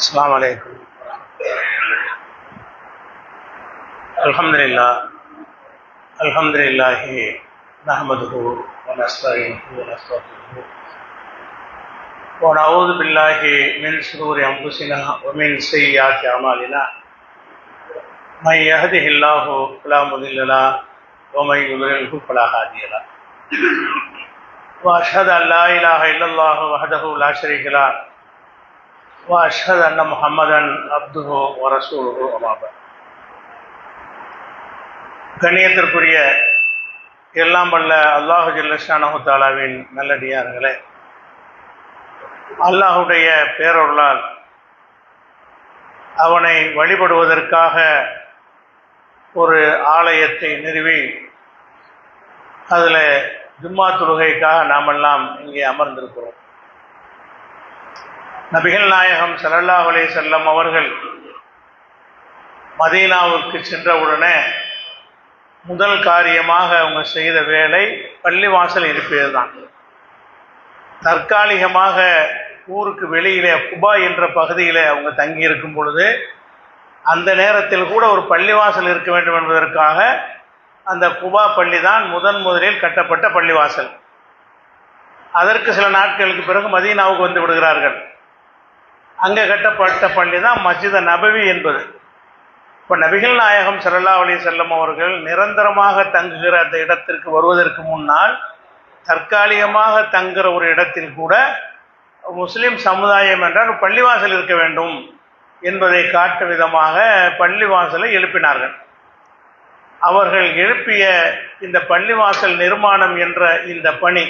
السلام عليكم. الحمد لله نحمده ونستعينه ونستغفره ونعوذ بالله من شرور انفسنا ومن سيئات اعمالنا من يهده الله فلا مضل له ومن يضلل فلا هادي له واشهد ان لا اله الا الله وحده لا شريك له واشهد ان محمدا عبده ورسوله اما بعد. கண்ணியத்திற்குரிய எல்லாம் வல்ல அல்லாஹு ஜல்ல ஷானஹு தஆலாவின் நல்லடியார்களே, அல்லாஹுடைய பேரருளால் அவனை வழிபடுவதற்காக ஒரு ஆலயத்தை நிறுவி அதில் ஜும்மா தொழுகைக்காக நாமெல்லாம் இங்கே அமர்ந்திருக்கிறோம். நபிகள் நாயகம் ஸல்லல்லாஹு அலைஹி வஸல்லம் அவர்கள் மதீனாவுக்கு சென்றவுடனே முதல் காரியமாக அவங்க செய்த வேலை பள்ளிவாசல் எழுப்பியது தான். தற்காலிகமாக ஊருக்கு வெளியிலே குபா என்ற பகுதியில் அவங்க தங்கியிருக்கும் பொழுது அந்த நேரத்தில் கூட ஒரு பள்ளிவாசல் இருக்க வேண்டும் என்பதற்காக அந்த குபா பள்ளி தான் முதலில் கட்டப்பட்ட பள்ளிவாசல். அதற்கு சில நாட்களுக்கு பிறகு மதீனாவுக்கு வந்து விடுகிறார்கள். அங்கே கட்டப்பட்ட பள்ளி தான் மஸ்ஜித் நபவி என்பது. இப்போ நபிகள் நாயகம் ஸல்லல்லாஹு அலைஹி வஸல்லம் அவர்கள் நிரந்தரமாக தங்குகிற அந்த இடத்திற்கு வருவதற்கு முன்னால் தற்காலிகமாக தங்குகிற ஒரு இடத்தில் கூட முஸ்லீம் சமுதாயம் என்றால் பள்ளிவாசல் இருக்க வேண்டும் என்பதை காட்டும் விதமாக பள்ளிவாசலை எழுப்பினார்கள். அவர்கள் எழுப்பிய இந்த பள்ளிவாசல் நிர்மாணம் என்ற இந்த பணி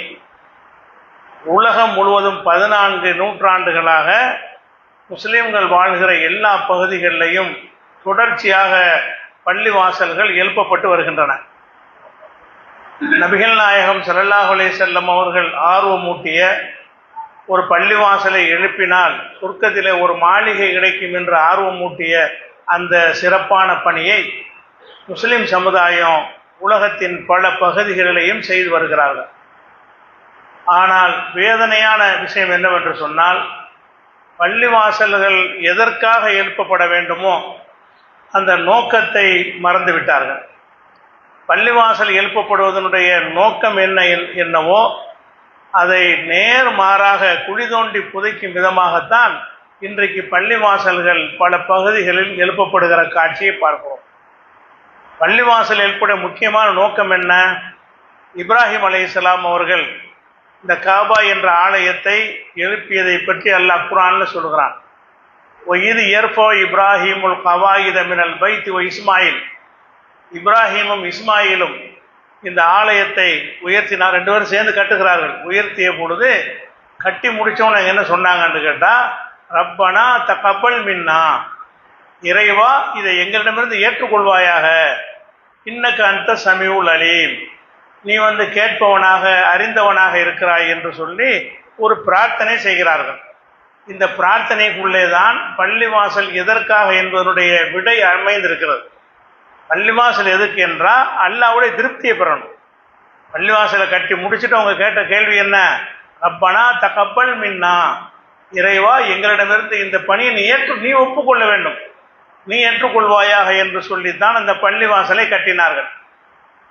உலகம் முழுவதும் 14 நூற்றாண்டுகளாக முஸ்லீம்கள் வாழ்கிற எல்லா பகுதிகளிலையும் தொடர்ச்சியாக பள்ளிவாசல்கள் எழுப்பப்பட்டு வருகின்றன. நபிகள் நாயகம் ஸல்லல்லாஹு அலைஹி வஸல்லம் அவர்கள் ஆர்வமூட்டிய ஒரு பள்ளிவாசலை எழுப்பினால் சொர்க்கத்திலே ஒரு மாளிகை கிடைக்கும் என்று ஆர்வமூட்டிய அந்த சிறப்பான பணியை முஸ்லிம் சமுதாயம் உலகத்தின் பல பகுதிகளிலேயும் செய்து வருகிறார்கள். ஆனால் வேதனையான விஷயம் என்னவென்று சொன்னால், பள்ளிவாசல்கள் எதற்காக எழுப்பப்பட வேண்டுமோ அந்த நோக்கத்தை மறந்துவிட்டார்கள். பள்ளிவாசல் எழுப்பப்படுவதனுடைய நோக்கம் என்னவோ அதை நேர்மாறாக குழி தோண்டி புதைக்கும் விதமாகத்தான் இன்றைக்கு பள்ளிவாசல்கள் பல பகுதிகளில் எழுப்பப்படுகிற காட்சியை பார்க்கிறோம். பள்ளிவாசல் எழுப்பட முக்கியமான நோக்கம் என்ன? இப்ராஹிம் அலைஹிஸ்ஸலாம் அவர்கள் இந்த காபா என்ற ஆலயத்தை எழுப்பியதை பற்றி அல்லாஹ் குர்ஆன்ல சொல்கிறான். இது ஏற்போ இப்ராஹிமுல் கவாயித மினல் பைத் வ இஸ்மாயில், இப்ராஹிமும் இஸ்மாயிலும் இந்த ஆலயத்தை உயர்த்தினார். 2 பேரும் சேர்ந்து கட்டுகிறார்கள். உயர்த்திய பொழுது கட்டி முடித்தவங்க என்ன சொன்னாங்கன்னு கேட்டால், ரப்பனா தகப்பல் மின்னா, இறைவா இதை எங்களிடமிருந்து ஏற்றுக்கொள்வாயாக, இன்னக்க அன்த சமீஉல் அலீம், நீ கேட்பவனாக அறிந்தவனாக இருக்கிறாய் என்று சொல்லி ஒரு பிரார்த்தனை செய்கிறார்கள். இந்த பிரார்த்தனைக்குள்ளே தான் பள்ளிவாசல் எதற்காக என்பதனுடைய விடை அமைந்திருக்கிறது. பள்ளிவாசல் எதுக்கு என்றால் அல்லாஹ்வுடைய திருப்தியை பெறணும். பள்ளிவாசலை கட்டி முடிச்சுட்டு அவங்க கேட்ட கேள்வி என்ன? ரப்பனா தகப்பல் மின்னா, இறைவா எங்களிடமிருந்து இந்த பணியை நீ ஒப்புக்கொள்ள வேண்டும், நீ ஏற்றுக்கொள்வாயாக என்று சொல்லித்தான் அந்த பள்ளிவாசலை கட்டினார்கள்.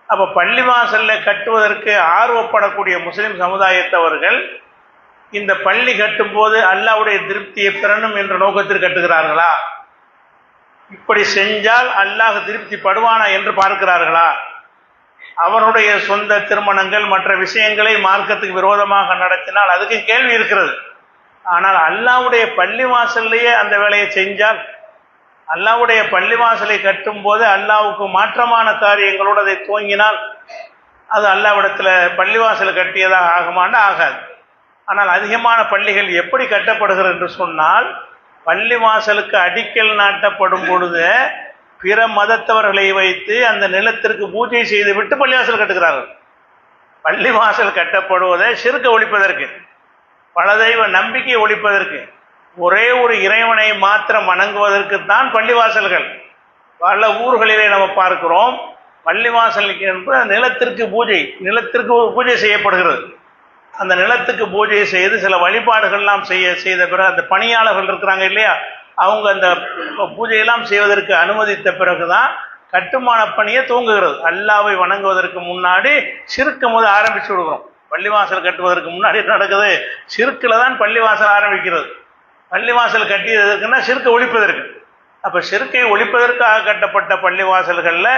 அப்போ பள்ளிவாசலில் கட்டுவதற்கு ஆர்வப்படக்கூடிய முஸ்லிம் சமுதாயத்தவர்கள் இந்த பள்ளி கட்டும்போது அல்லாஹ்வுடைய திருப்தியை பெறணும் என்ற நோக்கத்தில் கட்டுகிறார்களா? இப்படி செஞ்சால் அல்லாஹ் திருப்தி படுவானா என்று பார்க்கிறார்களா? அவருடைய சொந்த திருமணங்கள் மற்ற விஷயங்களை மார்க்கத்துக்கு விரோதமாக நடத்தினால் அதுக்கு கேள்வி இருக்கிறது. ஆனால் அல்லாஹ்வுடைய பள்ளிவாசல்லையே அந்த வேலையை செஞ்சால், அல்லாஹ்வுடைய பள்ளிவாசலை கட்டும் போது அல்லாஹ்வுக்கு மாற்றமான காரியங்களோடு அதை துவங்கினால் அது அல்லாஹ்விடத்தில் பள்ளிவாசலை கட்டியதாக ஆகுமான்னு ஆகாது. ஆனால் அதிகமான பள்ளிகள் எப்படி கட்டப்படுகிறது என்று சொன்னால், பள்ளிவாசலுக்கு அடிக்கல் நாட்டப்படும் பொழுது பிற மதத்தவர்களை வைத்து அந்த நிலத்திற்கு பூஜை செய்து விட்டு பள்ளிவாசல் கட்டுகிறார்கள். பள்ளிவாசல் கட்டப்படுவதை ஷிர்க ஒழிப்பதற்கு, பல தெய்வ நம்பிக்கையை ஒழிப்பதற்கு, ஒரே ஒரு இறைவனை மாத்திரம் வணங்குவதற்குத்தான் பள்ளிவாசல்கள். பல ஊர்களிலே நம்ம பார்க்கிறோம், பள்ளிவாசல் என்பது நிலத்திற்கு பூஜை செய்யப்படுகிறது. அந்த நிலத்துக்கு பூஜை செய்து சில வழிபாடுகள்லாம் செய்த பிறகு அந்த பணியாளர்கள் இருக்கிறாங்க இல்லையா, அவங்க அந்த பூஜையெல்லாம் செய்வதற்கு அனுமதித்த பிறகுதான் கட்டுமான பணியை துவங்குகிறது. அல்லாவை வணங்குவதற்கு முன்னாடி ஷிர்க் முதல் ஆரம்பிச்சு விடுகிறோம். பள்ளிவாசல் கட்டுவதற்கு முன்னாடி என்ன நடக்குது? ஷிர்க்கில் தான் பள்ளிவாசல் ஆரம்பிக்கிறது. பள்ளிவாசல் கட்டியதற்குன்னா ஷிர்க்கை ஒழிப்பதற்கு. அப்போ ஷிர்க்கை ஒழிப்பதற்காக கட்டப்பட்ட பள்ளிவாசல்களில்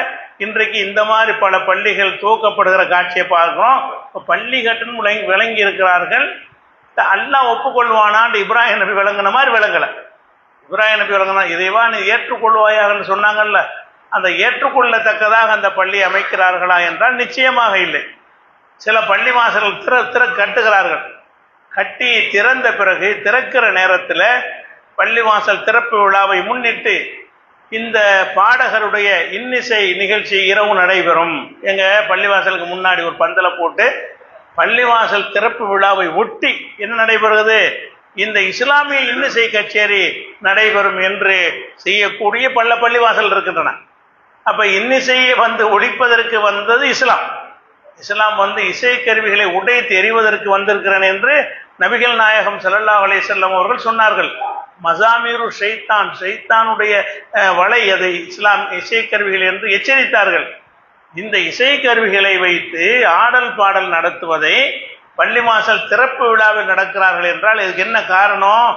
இன்றைக்கு இந்த மாதிரி பல பள்ளிகள் துவக்கப்படுகிற காட்சியை பார்க்குறோம். இப்போ பள்ளி கட்டணும் விளங்கி இருக்கிறார்கள். அல்லாஹ் ஒப்புக்கொள்வானான்னு இப்ராஹிம் நபி விளங்கின மாதிரி விளங்கலை. இப்ராஹிம் நபி விளங்கினா இதைவா நீ ஏற்றுக்கொள்வாயாகன்னு சொன்னாங்கல்ல, அந்த ஏற்றுக்கொள்ளத்தக்கதாக அந்த பள்ளி அமைக்கிறார்களா என்றால் நிச்சயமாக இல்லை. சில பள்ளி வாசல்கள் கட்டுகிறார்கள். கட்டி திறந்த பிறகு திறக்கிற நேரத்தில் பள்ளிவாசல் திறப்பு விழாவை முன்னிட்டு இந்த பாடகருடைய இன்னிசை நிகழ்ச்சி இரவு நடைபெறும். எங்கள் பள்ளிவாசலுக்கு முன்னாடி ஒரு பந்தலை போட்டு பள்ளிவாசல் திறப்பு விழாவை ஒட்டி என்ன நடைபெறுகிறது? இந்த இஸ்லாமிய இன்னிசை கச்சேரி நடைபெறும் என்று செய்யக்கூடிய பல பள்ளிவாசல் இருக்கின்றன. அப்போ இன்னிசையை ஒழிப்பதற்கு வந்தது இஸ்லாம். இஸ்லாம் இசைக்கருவிகளை உடைத்து எறிவதற்கு வந்திருக்கிறேன் என்று நபிகள் நாயகம் ஸல்லல்லாஹு அலைஹி வஸல்லம் அவர்கள் சொன்னார்கள். மசாமீரு ஷைத்தான், ஷைத்தானுடைய வலை அதை இஸ்லாம் இசைக்கருவிகள் என்று எச்சரித்தார்கள். இந்த இசைக்கருவிகளை வைத்து ஆடல் பாடல் நடத்துவதை பள்ளிவாசல் திறப்பு விழாவில் நடக்கிறார்கள் என்றால் இதுக்கு என்ன காரணம்?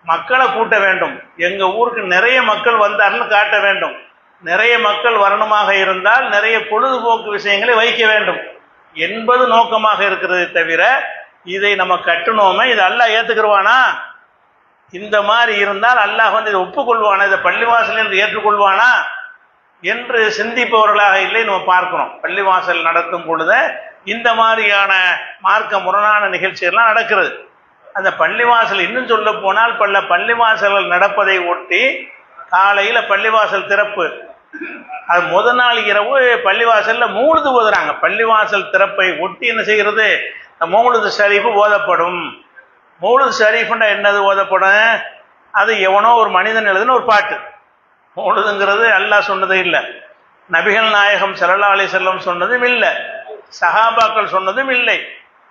மக்களை கூட்ட வேண்டும். எங்கள் ஊருக்கு நிறைய மக்கள் வந்தார்கள் காட்ட வேண்டும். நிறைய மக்கள் வரணுமாக இருந்தால் நிறைய பொழுதுபோக்கு விஷயங்களை வைக்க வேண்டும் என்பது நோக்கமாக இருக்கிறது தவிர இதை நம்ம கட்டணுமே, இதை அல்லாஹ் ஏற்றுக்கிடுவானா? இந்த மாதிரி இருந்தால் அல்லாஹ் இதை ஒப்புக்கொள்வானா? இதை பள்ளிவாசல் என்று ஏற்றுக்கொள்வானா என்று சிந்திப்பவர்களாக இல்லை நம்ம பார்க்கிறோம். பள்ளிவாசல் நடத்தும் பொழுது இந்த மாதிரியான மார்க்க முரணான நிகழ்ச்சிகள்லாம் நடக்கிறது. அந்த பள்ளிவாசல் இன்னும் சொல்ல போனால் பல பள்ளிவாசல்கள் நடப்பதை ஒட்டி காலையில் பள்ளிவாசல் திறப்பு, அது முதல் நாள் இரவு பள்ளிவாசலில் மூழுது ஓதுறாங்க. பள்ளிவாசல் திறப்பை ஒட்டி என்ன செய்கிறது? மௌலுது ஷரீஃபு ஓதப்படும். மௌலுது ஷரீஃபுன்னா என்னது ஓதப்படும்? அது எவனோ ஒரு மனிதன் எழுதுன ஒரு பாட்டு. மௌலுதுங்கிறது அல்லாஹ் சொன்னதே இல்லை, நபிகள் நாயகம் ஸல்லல்லாஹு அலைஹி வஸல்லம் சொன்னதும் இல்லை, சஹாபாக்கள் சொன்னதும் இல்லை.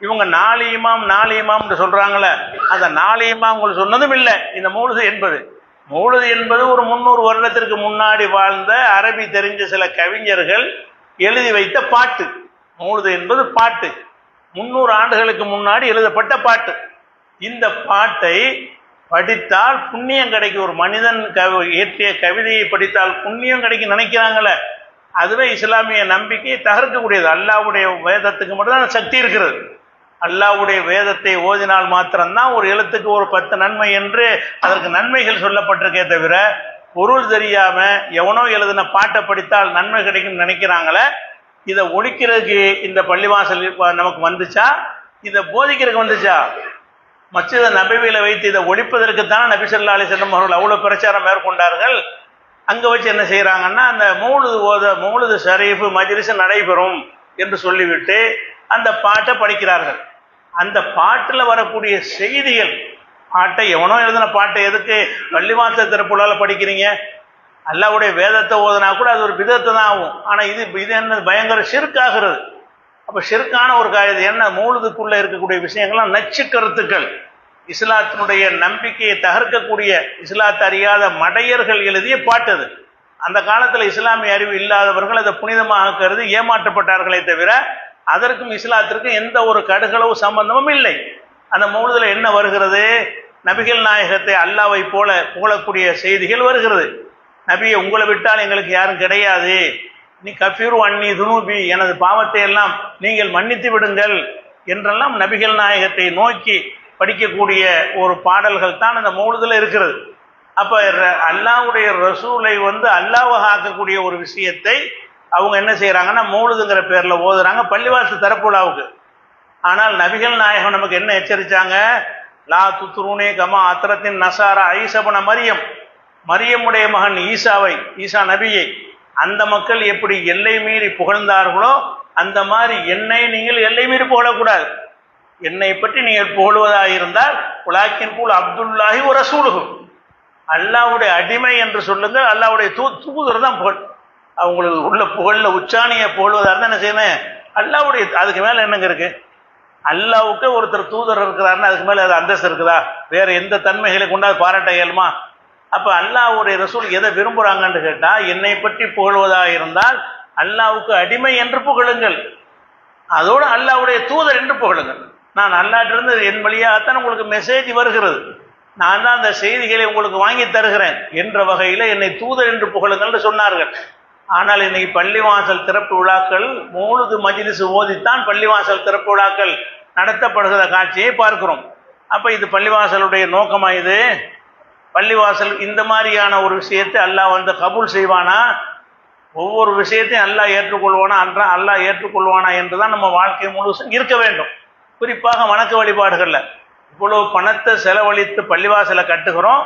இவங்க நாலு இமாம் சொல்றாங்களே, அந்த நாலு இமாம்கள் சொன்னதும் இல்லை. இந்த மௌலுது என்பது ஒரு 300 வருடத்திற்கு முன்னாடி வாழ்ந்த அரபி தெரிஞ்ச சில கவிஞர்கள் எழுதி வைத்த பாட்டு. மௌலுது என்பது பாட்டு, 300 ஆண்டுகளுக்கு முன்னாடி எழுதப்பட்ட பாட்டு. இந்த பாட்டை படித்தால் புண்ணியம் கிடைக்கும். ஒரு மனிதன் இயற்றிய கவிதையை படித்தால் புண்ணியம் கிடைக்கும் நினைக்கிறாங்களே, அதுவே இஸ்லாமிய நம்பிக்கையை தகர்க்கக்கூடியது. அல்லாஹ்வுடைய வேதத்துக்கு மட்டும்தான் சக்தி இருக்கிறது. அல்லாஹ்வுடைய வேதத்தை ஓதினால் மாத்திரம்தான் ஒரு எழுத்துக்கு ஒரு 10 நன்மை என்று அதற்கு நன்மைகள் சொல்லப்பட்டிருக்கே தவிர பொருள் தெரியாம எவனோ எழுதின பாட்டை படித்தால் நன்மை கிடைக்கும் நினைக்கிறாங்களே. இதை ஒழிக்கிறதுக்கு இந்த பள்ளிவாசல் நமக்கு வந்துச்சா? இதை போதிக்கிறதுக்கு வந்துச்சா? மஸ்ஜித் நபவியில வைத்து இதை ஒழிப்பதற்கு தான் நபி ஸல்லல்லாஹு அலைஹி வஸல்லம் அவர்கள் அவ்வளோ பிரச்சாரம் மேற்கொண்டார்கள். அங்கே வச்சு என்ன செய்கிறாங்கன்னா, அந்த மௌலுது ஷரீஃபு மஜ்லிஸ் நடைபெறும் என்று சொல்லிவிட்டு அந்த பாட்டை படிக்கிறார்கள். அந்த பாட்டில் வரக்கூடிய செய்திகள், பாட்டை எவனோ எழுதின பாட்டை எதுக்கு பள்ளிவாசல் திறப்புலால் படிக்கிறீங்க? அல்லாஹ்வுடைய வேதத்தை ஓதுனா கூட அது ஒரு பிதத்தை தான் ஆகும். ஆனால் இது என்ன பயங்கர ஷிர்காகிறது. அப்போ ஷிர்கான ஒரு காரியம் என்ன? மௌலுதுக்குள்ளே இருக்கக்கூடிய விஷயங்கள்லாம் நச்சு கருத்துக்கள், இஸ்லாத்தினுடைய நம்பிக்கையை தகர்க்கக்கூடிய, இஸ்லாத்தை அறியாத மடையர்கள் எழுதிய பாட்டது. அந்த காலத்தில் இஸ்லாமிய அறிவு இல்லாதவர்கள் அதை புனிதமாக கருதி ஏமாற்றப்பட்டார்களே தவிர அதற்கும் இஸ்லாத்திற்கும் எந்த ஒரு கடுகளவு சம்பந்தமும் இல்லை. அந்த மௌலுதில் என்ன வருகிறது? நபிகள் நாயகத்தை அல்லாவை போல புகழக்கூடிய செய்திகள் வருகிறது. நபியை உங்களை விட்டால் எங்களுக்கு யாரும் கிடையாது, நீ கஃபீரு அன்னி துனூபி, எனது பாவத்தை எல்லாம் நீங்கள் மன்னித்து விடுங்கள் என்றெல்லாம் நபிகள் நாயகத்தை நோக்கி படிக்கக்கூடிய ஒரு பாடல்கள் தான் அந்த மௌலுதில் இருக்கிறது. அப்போ அல்லாஹ்வுடைய ரசூலை அல்லாஹ்வாக ஆக்கக்கூடிய ஒரு விஷயத்தை அவங்க என்ன செய்கிறாங்கன்னா மௌலுதுங்கிற பேரில் ஓதுறாங்க பள்ளிவாசல் திறப்புலாவுக்கு. ஆனால் நபிகள் நாயகம் நமக்கு என்ன எச்சரித்தாங்க? லா துத்ரூனே கமா அத்ரத்தின் நசாரா ஐசபன மரியமுடைய மகன் ஈசா நபியை அந்த மக்கள் எப்படி எல்லை மீறி புகழ்ந்தார்களோ அந்த மாதிரி என்னை நீங்கள் எல்லை மீறி புகழக்கூடாது. என்னை பற்றி நீங்கள் புகழ்வதாக இருந்தால் உலாக்கின் கூல் அப்துல்லாஹி ஒரு ரசூலுஹு, அல்லாஹ்வுடைய அடிமை என்று சொல்லுங்கள், அல்லாஹ்வுடைய தூதர் தான் புகழ். அவங்களுக்கு உள்ள புகழில் உச்சாணியை புகழ்வதாக இருந்தால் என்ன செய்யணும்? அல்லாஹ்வுடைய, அதுக்கு மேலே என்னங்க இருக்கு? அல்லாஹ்வுக்கு ஒருத்தர் தூதர் இருக்கிறாருன்னா அதுக்கு மேலே அது அந்தஸ்து இருக்குதா? வேற எந்த தன்மைகளை கொண்டாது பாராட்ட இயலுமா? அப்போ அல்லாஹ்வுடைய ரசூல் எதை விரும்புகிறாங்கன்னு கேட்டால், என்னை பற்றி புகழ்வதாக இருந்தால் அல்லாஹ்வுக்கு அடிமை என்று புகழுங்கள், அதோடு அல்லாஹ்வுடைய தூதர் என்று புகழுங்கள். நான் அல்லாஹ்விலிருந்து என் வழியாகத்தான் உங்களுக்கு மெசேஜ் வருகிறது, நான் தான் அந்த செய்திகளை உங்களுக்கு வாங்கி தருகிறேன் என்ற வகையில் என்னை தூதர் என்று புகழுங்கள் என்று சொன்னார்கள். ஆனால் இன்னைக்கு பள்ளிவாசல் திறப்பு விழாக்கள் மௌலிது மஜ்லிஸ் ஓதித்தான் பள்ளிவாசல் திறப்பு விழாக்கள் நடத்தப்படுகிற காட்சியை பார்க்கிறோம். அப்போ இது பள்ளிவாசலுடைய நோக்கமா? இது பள்ளிவாசல் இந்த மாதிரியான ஒரு விஷயத்தை அல்லாஹ் வந்து கபூல் செய்வானா? ஒவ்வொரு விஷயத்தையும் அல்லாஹ் ஏற்றுக்கொள்வானா? அல்லாஹ் ஏற்றுக்கொள்வானா என்றுதான் நம்ம வாழ்க்கை முழுசும் இருக்க வேண்டும். குறிப்பாக வணக்க வழிபாடுகளில் இவ்வளவு பணத்தை செலவழித்து பள்ளிவாசலை கட்டுகிறோம்,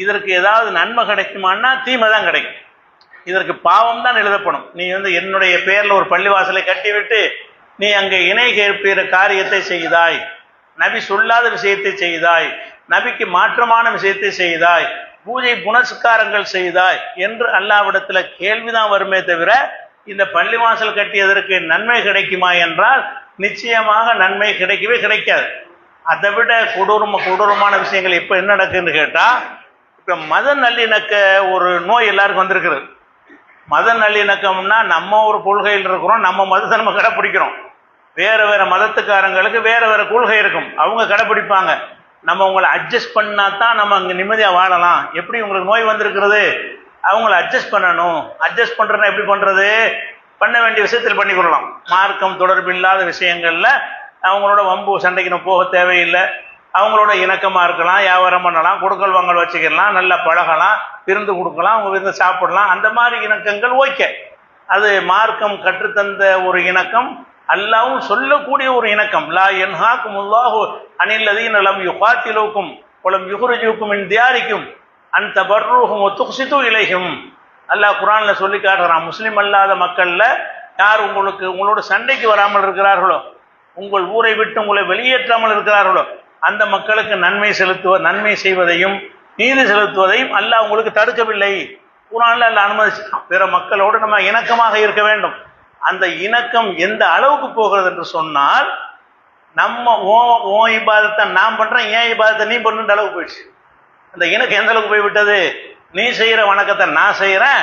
இதற்கு ஏதாவது நன்மை கிடைக்குமான்னா தீமை தான் கிடைக்கும். இதற்கு பாவம் தான் எழுதப்படும். நீ வந்து என்னுடைய பேரில் ஒரு பள்ளிவாசலை கட்டிவிட்டு நீ அங்கே இணை கேட்பிற காரியத்தை செய்தாய், நபி சொல்லாத விஷயத்தை செய்தாய், நபிக்கு மாற்றமான விஷயத்தை செய்தாய், பூஜை புனஸ்காரங்கள் செய்தாய் என்று அல்லாஹ்விடத்தில் கேள்விதான் வருமே தவிர இந்த பள்ளிவாசல் கட்டியதற்கு நன்மை கிடைக்குமா என்றால் நிச்சயமாக நன்மை கிடைக்கவே கிடைக்காது. அதை விட கொடூரமான விஷயங்கள் இப்போ என்ன நடக்குன்னு கேட்டால், இப்போ மத நல்லிணக்க ஒரு நோய் எல்லாருக்கும் வந்திருக்கிறது. மத நல்லிணக்கம்னா நம்ம ஒரு கொள்கையில் இருக்கிறோம், நம்ம மதத்தை நம்ம கடைப்பிடிக்கிறோம். வேறு வேறு மதத்துக்காரங்களுக்கு வேறு வேறு கொள்கை இருக்கும், அவங்க கடைப்பிடிப்பாங்க. நம்ம உங்களை அட்ஜஸ்ட் பண்ணால் தான் நம்ம அங்கே நிம்மதியாக வாழலாம். எப்படி உங்களுக்கு நோய் வந்திருக்கிறது? அவங்கள அட்ஜஸ்ட் பண்ணணும். அட்ஜஸ்ட் பண்ணுறதுனா எப்படி பண்ணுறது? பண்ண வேண்டிய விஷயத்தில் பண்ணிக்கொள்ளலாம். மார்க்கம் தொடர்பு இல்லாத விஷயங்களில் அவங்களோட வம்பு சண்டைக்கு நம்ம போக தேவையில்லை. அவங்களோட இணக்கமாக இருக்கலாம், வியாபாரம் பண்ணலாம், கொடுக்கல் வாங்கல் வச்சுக்கலாம், நல்லா பழகலாம், விருந்து கொடுக்கலாம், அவங்க விருந்து சாப்பிடலாம். அந்த மாதிரி இணக்கங்கள் ஓகே, அது மார்க்கம் கற்றுத்தந்த ஒரு இணக்கம், அல்லாஹ்வும் சொல்லக்கூடிய ஒரு இணக்கம். லா யன்ஹாகுமுல்லாஹு அனில்லதீன லம் யுகாத்திலூக்கும் வலம் யுஹ்ரிஜூக்கும் மின் தியாரிக்கும் அன் தபர்ருஹும் வ துக்ஸிது இலைஹிம். அல்லாஹ் குர்ஆனில் சொல்லி காட்டுறான், முஸ்லீம் அல்லாத மக்களில் யார் உங்களோட சண்டைக்கு வராமல் இருக்கிறார்களோ, உங்கள் ஊரை விட்டு உங்களை வெளியேற்றாமல் இருக்கிறார்களோ, அந்த மக்களுக்கு நன்மை செய்வதையும் நீதி செலுத்துவதையும் அல்லாஹ் உங்களுக்கு தடுக்கவில்லை. குர்ஆனில் அல்லாஹ் அனுமதிச்சான். பிற மக்களோடு நம்ம இணக்கமாக இருக்க வேண்டும். அந்த இணக்கம் எந்த அளவுக்கு போகிறது என்று சொன்னால், நம்ம ஓ இபாதத்தை நான் பண்ணுறேன், ஏன் இபாதத்தை நீ பண்ணுன்ற அளவுக்கு போயிடுச்சு. அந்த இணக்கம் எந்த அளவுக்கு போய்விட்டது? நீ செய்கிற வணக்கத்தை நான் செய்கிறேன்,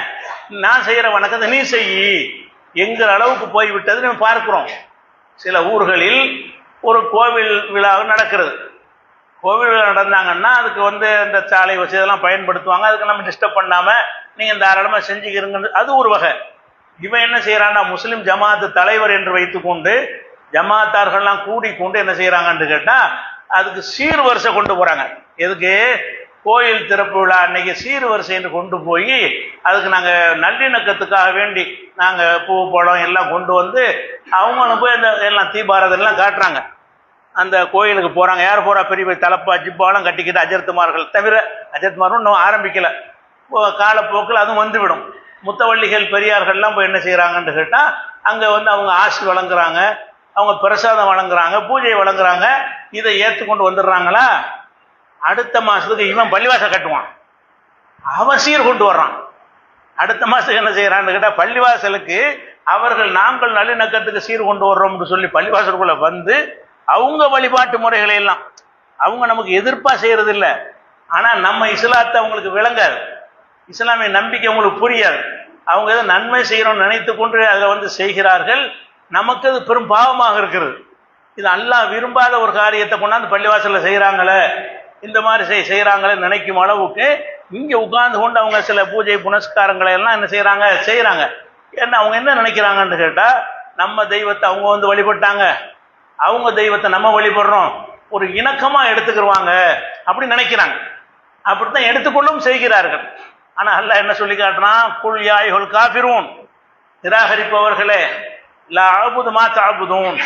நான் செய்கிற வணக்கத்தை நீ செய் என்கிற அளவுக்கு போய்விட்டது நம்ம பார்க்குறோம். சில ஊர்களில் ஒரு கோவில் விழா நடக்கிறது. கோவில் விழா நடந்தாங்கன்னா அதுக்கு வந்து இந்த சாலை வசதி இதெல்லாம் பயன்படுத்துவாங்க. அதுக்கு நம்ம டிஸ்டர்ப் பண்ணாமல் நீங்கள் தாராளமாக செஞ்சுக்கிறீங்க, அது ஒரு வகை. இவன் என்ன செய்கிறான்னா, முஸ்லீம் ஜமாத்து தலைவர் என்று வைத்துக்கொண்டு ஜமாத்தார்கள்லாம் கூடிக்கொண்டு என்ன செய்கிறாங்கன்னு கேட்டால், அதுக்கு சீர்வரிசை கொண்டு போகிறாங்க. எதுக்கு? கோயில் திறப்பு விழா அன்னைக்கு சீர்வரிசை என்று கொண்டு போய் அதுக்கு நாங்கள் நல்லிணக்கத்துக்காக வேண்டி நாங்கள் பூ பழம் எல்லாம் கொண்டு வந்து அவங்களும் போய் அந்த எல்லாம் தீபாரதெல்லாம் காட்டுறாங்க. அந்த கோயிலுக்கு போகிறாங்க. யார் போகிறா? பெரிய பெரிய தலப்பா ஜிப்பாலாம் கட்டிக்கிட்டு அஜர்த்துமார்கள் தவிர, அஜர்த்துமாரும் இன்னும் ஆரம்பிக்கலை, காலப்போக்கில் அதுவும் வந்துவிடும். முத்தவள்ளிகள் பெரியார்கள்லாம் போய் என்ன செய்கிறாங்கன்னு கேட்டால், அங்கே வந்து அவங்க ஆசி வழங்குறாங்க, அவங்க பிரசாதம் வழங்குறாங்க, பூஜை வழங்குறாங்க. இதை ஏற்றுக்கொண்டு வந்துடுறாங்களா? அடுத்த மாதத்துக்கு இவன் பள்ளிவாசல் கட்டுவான், அவன் சீர் கொண்டு வர்றான். அடுத்த மாதத்துக்கு என்ன செய்கிறான்னு கேட்டால், பள்ளிவாசலுக்கு அவர்கள் நாங்கள் நல்லிணக்கத்துக்கு சீர் கொண்டு வர்றோம்னு சொல்லி பள்ளிவாசலுக்குள்ளே வந்து அவங்க வழிபாட்டு முறைகளை எல்லாம் அவங்க நமக்கு எதிர்ப்பாக செய்கிறது இல்லை. ஆனால் நம்ம இஸ்லாத்தை அவங்களுக்கு விளங்காது, இஸ்லாமிய நம்பிக்கை அவங்களுக்கு புரியாது. அவங்க எதை நன்மை செய்கிறோம்னு நினைத்து கொண்டு அதில் வந்து செய்கிறார்கள். நமக்கு அது பெரும் பாவமாக இருக்கிறது. இது அல்லாஹ் விரும்பாத ஒரு காரியத்தை கொண்டாந்து பள்ளிவாசலில் செய்கிறாங்களே, இந்த மாதிரி செய்கிறாங்களே நினைக்கும் அளவுக்கு இங்கே உட்கார்ந்து கொண்டு அவங்க சில பூஜை புனஸ்காரங்களை எல்லாம் என்ன செய்கிறாங்க. ஏன்னா அவங்க என்ன நினைக்கிறாங்கன்னு கேட்டால், நம்ம தெய்வத்தை அவங்க வந்து வழிபட்டாங்க, அவங்க தெய்வத்தை நம்ம வழிபடுறோம், ஒரு இணக்கமாக எடுத்துக்கிடுவாங்க அப்படி நினைக்கிறாங்க. அப்படித்தான் எடுத்துக்கொள்ளும் செய்கிறார்கள். ஆனால் அல்லாஹ் என்ன சொல்லி காட்டுறான்? குல் யா அய்யுஹல் காஃபிரூன், நிராகரிப்பவர்களே, லா அஅபுது மா தஅபுதூன்,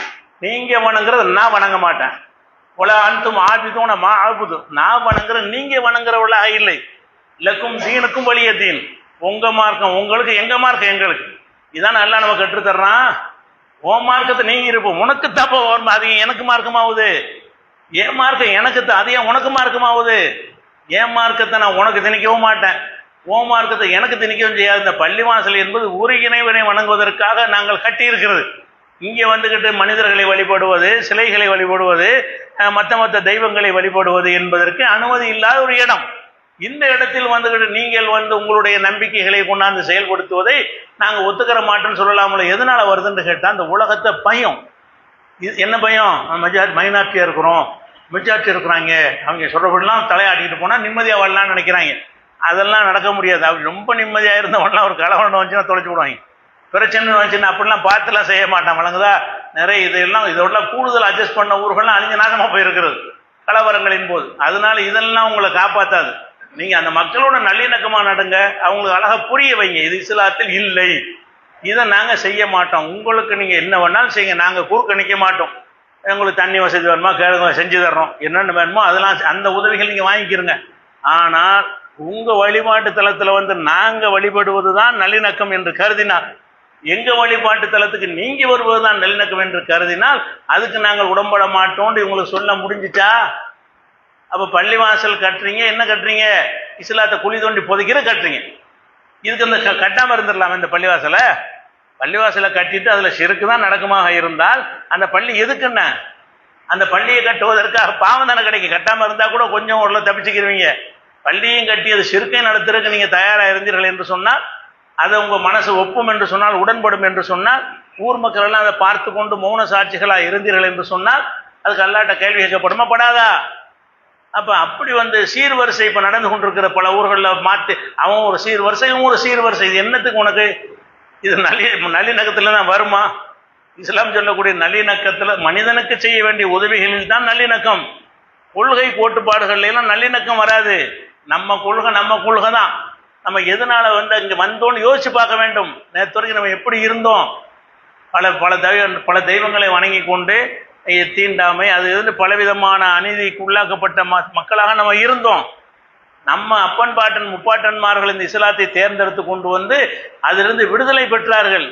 நீங்கள் வணங்குறது நான் வணங்க மாட்டேன். ஒலா அன்தும் ஆபிதூன மா அஅபுது, நான் வணங்குற நீங்கள் வணங்குறவர்களாக இல்லை. லக்கும் தீனுக்கும் வலிய தீன், உங்கள் மார்க்கம் உங்களுக்கு, எங்கள் மார்க்கம் எங்களுக்கு. இதான் அல்லாஹ் நம்ம கற்றுத்தர்றான். உன் மார்க்கத்தை நீங்க இருப்போம், உனக்கு தப்ப வரும், அது எனக்கு மார்க்கமாகுது. என் மார்க்கம் எனக்கு அது ஏன் உனக்கு மார்க்கமாகுது? என் மார்க்கத்தை நான் உனக்கு திணிக்கவும் மாட்டேன், உன் மார்க்கத்தை எனக்கு திணிக்கவும் செய்யாது. இந்த பள்ளிவாசல் என்பது ஒரு இறைவனை வணங்குவதற்காக நாங்கள் கட்டி இருக்கிறது. இங்கே வந்துக்கிட்டு மனிதர்களை வழிபடுவது, சிலைகளை வழிபடுவது, மற்ற தெய்வங்களை வழிபடுவது என்பதற்கு அனுமதி இல்லாத ஒரு இடம். இந்த இடத்தில் வந்துகிட்டு நீங்கள் வந்து உங்களுடைய நம்பிக்கைகளை கொண்டாந்து செயல்படுத்துவதை நாங்கள் ஒத்துக்கிற மாட்டோம்னு சொல்லலாம்ல. எதனால வருதுன்னு கேட்டால் அந்த உலகத்தை பயம். இது என்ன பயம்? மைனாரிட்டியாக இருக்கிறோம், மெஜாரிட்டி இருக்கிறாங்க, அவங்க சொல்கிறபடிலாம் தலையாட்டிட்டு போனால் நிம்மதியாக வாழலாம்னு நினைக்கிறாங்க. அதெல்லாம் நடக்க முடியாது. அப்படி ரொம்ப நிம்மதியாக இருந்தவங்களாம் ஒரு கலவரம் வந்துச்சுன்னா தொலைச்சி விடுவாங்க. பிரச்சனை வந்துச்சுன்னா அப்படிலாம் பார்த்துலாம் செய்ய மாட்டான். வழங்குதா? நிறைய இதெல்லாம் கூடுதல் அட்ஜஸ்ட் பண்ண ஊர்கள்லாம் அழிஞ்சு நாசமாக போயிருக்கிறது கலவரங்களின் போது. அதனால இதெல்லாம் உங்களை காப்பாற்றாது. நீங்கள் அந்த மக்களோட நல்லிணக்கமாக நடுங்க, அவங்களுக்கு அழகாக புரிய வைங்க, இது இஸ்லாத்தில் இல்லை, இதை நாங்கள் செய்ய மாட்டோம், உங்களுக்கு நீங்கள் என்ன வேணாலும் செய்யுங்க, நாங்கள் குறுக்க நிற்க மாட்டோம், உங்களுக்கு தண்ணி வசதி வேணுமா கேளுங்க, செஞ்சு தர்றோம், என்னென்ன வேணுமோ அதெல்லாம் அந்த உதவிகள் நீங்கள் வாங்கிக்கிறங்க. ஆனால் உங்கள் வழிபாட்டு தலத்தில் வந்து நாங்கள் வழிபடுவது தான் நல்லிணக்கம் என்று கருதினால், எங்கள் வழிபாட்டு தலத்துக்கு நீங்கள் வருவது தான் நல்லிணக்கம் என்று கருதினால் அதுக்கு நாங்கள் உடம்பட மாட்டோம்னு இவங்களுக்கு சொல்ல முடிஞ்சிச்சா? அப்போ பள்ளிவாசல் கட்டுறீங்க, என்ன கட்டுறீங்க? இஸ்லாத்தை குழி தோண்டி புதைக்கிற கட்டுறீங்க. இதுக்கு இந்த கட்டாமல் இருந்துடலாம். இந்த பள்ளிவாசலை கட்டிட்டு அதில் ஷிர்க்கு தான் நடக்குமாக இருந்தால் அந்த பள்ளி எதுக்குன்னா? அந்த பள்ளியை கட்டுவதற்காக பாவம் தானே கிடைக்கும். கட்டாமல் இருந்தால் கூட கொஞ்சம் உள்ள தப்பிச்சுக்கிறீங்க. பள்ளியும் கட்டி அது ஷிர்க்கை நடத்துறதுக்கு நீங்கள் தயாராக இருந்தீர்கள் என்று சொன்னால், அதை உங்கள் மனசு ஒப்பும் என்று சொன்னால், உடன்படும் என்று சொன்னால், ஊர் மக்கள் எல்லாம் அதை பார்த்து கொண்டு மௌன சாட்சிகளாக இருந்தீர்கள் என்று சொன்னால் அதுக்கு அல்லாட்ட கேள்வி கேட்கப்படுமா படாதா? அப்போ அப்படி வந்து சீர்வரிசை இப்போ நடந்து கொண்டிருக்கிற பல ஊர்களில் மாற்றி அவன் ஒரு சீர்வரிசை இது என்னத்துக்கு உனக்கு? இது நல்லிணக்கத்தில் தான் வருமா? இஸ்லாம் சொல்லக்கூடிய நல்லிணக்கத்தில் மனிதனுக்கு செய்ய வேண்டிய உதவிகளில் தான் நல்லிணக்கம். கொள்கை கோட்பாடுகள்லாம் நல்லிணக்கம் வராது. நம்ம கொள்கை தான். நம்ம எதனால வந்து அங்கே வந்தோன்னு யோசிச்சு பார்க்க வேண்டும். நேற்று வரைக்கும் நம்ம எப்படி இருந்தோம்? பல தெய்வங்களை வணங்கி கொண்டு தீண்டாமை அது வந்து பலவிதமான அநீதிக்கு உள்ளாக்கப்பட்ட மக்களாக நம்ம இருந்தோம். நம்ம அப்பன் பாட்டன் முப்பாட்டன்மார்கள் இந்த இஸ்லாத்தை தேர்ந்தெடுத்து கொண்டு வந்து அதிலிருந்து விடுதலை பெற்றார்கள்.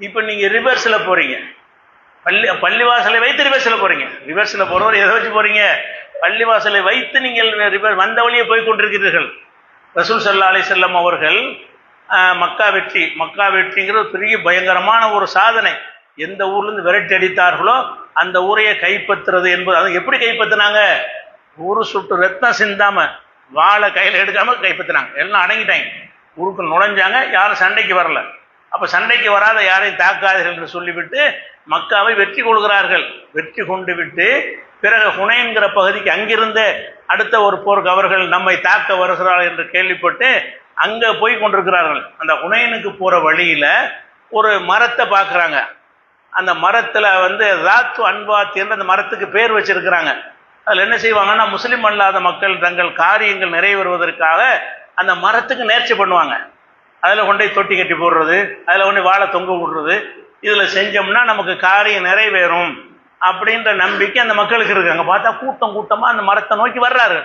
இப்போ நீங்கள் ரிவர்ஸில் போகிறீங்க. பள்ளிவாசலை வைத்து ரிவர்ஸில் போகிறீங்க. ரிவர்ஸில் போகிறவர் எதை வச்சு போகிறீங்க? பள்ளிவாசலை வைத்து நீங்கள் வந்த வழியே போய் கொண்டிருக்கிறீர்கள். ரசூல் ஸல்லல்லாஹு அலைஹி வஸல்லம் அவர்கள் மக்கா வெற்றிங்கிறது பெரிய பயங்கரமான ஒரு சாதனை. எந்த ஊர்லேருந்து விரட்டி அடித்தார்களோ அந்த ஊரையை கைப்பற்றுறது என்பது. அதை எப்படி கைப்பற்றினாங்க? ஒரு சொட்டு ரத்தம் சிந்தாம, வாழை கையில் எடுக்காம கைப்பற்றினாங்க. எல்லாம் அடங்கிட்டாங்க. ஊருக்கு நுழைஞ்சாங்க, யாரும் சண்டைக்கு வரல. அப்போ சண்டைக்கு வராத யாரையும் தாக்காதீர்கள் என்று சொல்லிவிட்டு மக்காவை வெற்றி கொள்கிறார்கள். வெற்றி கொண்டு விட்டு பிறகு ஹுனைன்கிற பகுதிக்கு அங்கிருந்து அடுத்த ஒரு போருக்கு அவர்கள் நம்மை தாக்க வருகிறார்கள் என்று கேள்விப்பட்டு அங்கே போய் கொண்டிருக்கிறார்கள். அந்த ஹுனைனுக்கு போகிற வழியில் ஒரு மரத்தை பார்க்குறாங்க. அந்த மரத்தில் வந்து ராத்து அன்பாத் என்று அந்த மரத்துக்கு பேர் வச்சிருக்கிறாங்க. அதில் என்ன செய்வாங்கன்னா, முஸ்லீம் அல்லாத மக்கள் தங்கள் காரியங்கள் நிறைவேறுவதற்காக அந்த மரத்துக்கு நேர்ச்சி பண்ணுவாங்க. அதில் கொண்டே தொட்டி கட்டி போடுறது, அதில் கொண்டு வாழை தொங்க விடுறது, இதில் செஞ்சோம்னா நமக்கு காரியம் நிறைவேறும் அப்படின்ற நம்பிக்கை அந்த மக்களுக்கு இருக்கு. அங்கே பார்த்தா கூட்டமாக அந்த மரத்தை நோக்கி வர்றாரு.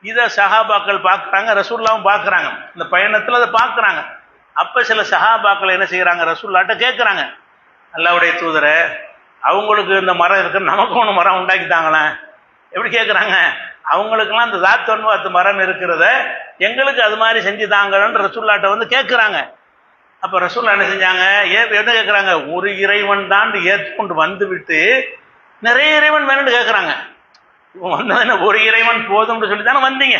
இதை சஹாபாக்கள் பார்க்குறாங்க, ரசூல்லாவும் பார்க்குறாங்க. இந்த பயணத்தில் அதை பார்க்குறாங்க. அப்போ சில சஹாபாக்கள் என்ன செய்கிறாங்க, ரசூல்லாட்ட கேட்குறாங்க, அல்லாஹ்வுடைய தூதரை, அவங்களுக்கு இந்த மரம் இருக்குன்னு நமக்கு ஒன்று மரம் உண்டாக்கிட்டாங்களே. எப்படி கேட்குறாங்க? அவங்களுக்கெல்லாம் இந்த தாத்தொன்பாத்து மரம் இருக்கிறத எங்களுக்கு அது மாதிரி செஞ்சு தாங்கன்னு ரசூல்லாட்ட வந்து கேட்குறாங்க. அப்போ ரசூல்லா என்ன செஞ்சாங்க? என்ன கேட்குறாங்க? ஒரு இறைவன் தான் ஏற்றுக்கொண்டு வந்து விட்டு நிறைய இறைவன் வேணும்னு கேட்குறாங்க. வந்ததுன்னா ஒரு இறைவன் போதும்னு சொல்லி தானே வந்தீங்க.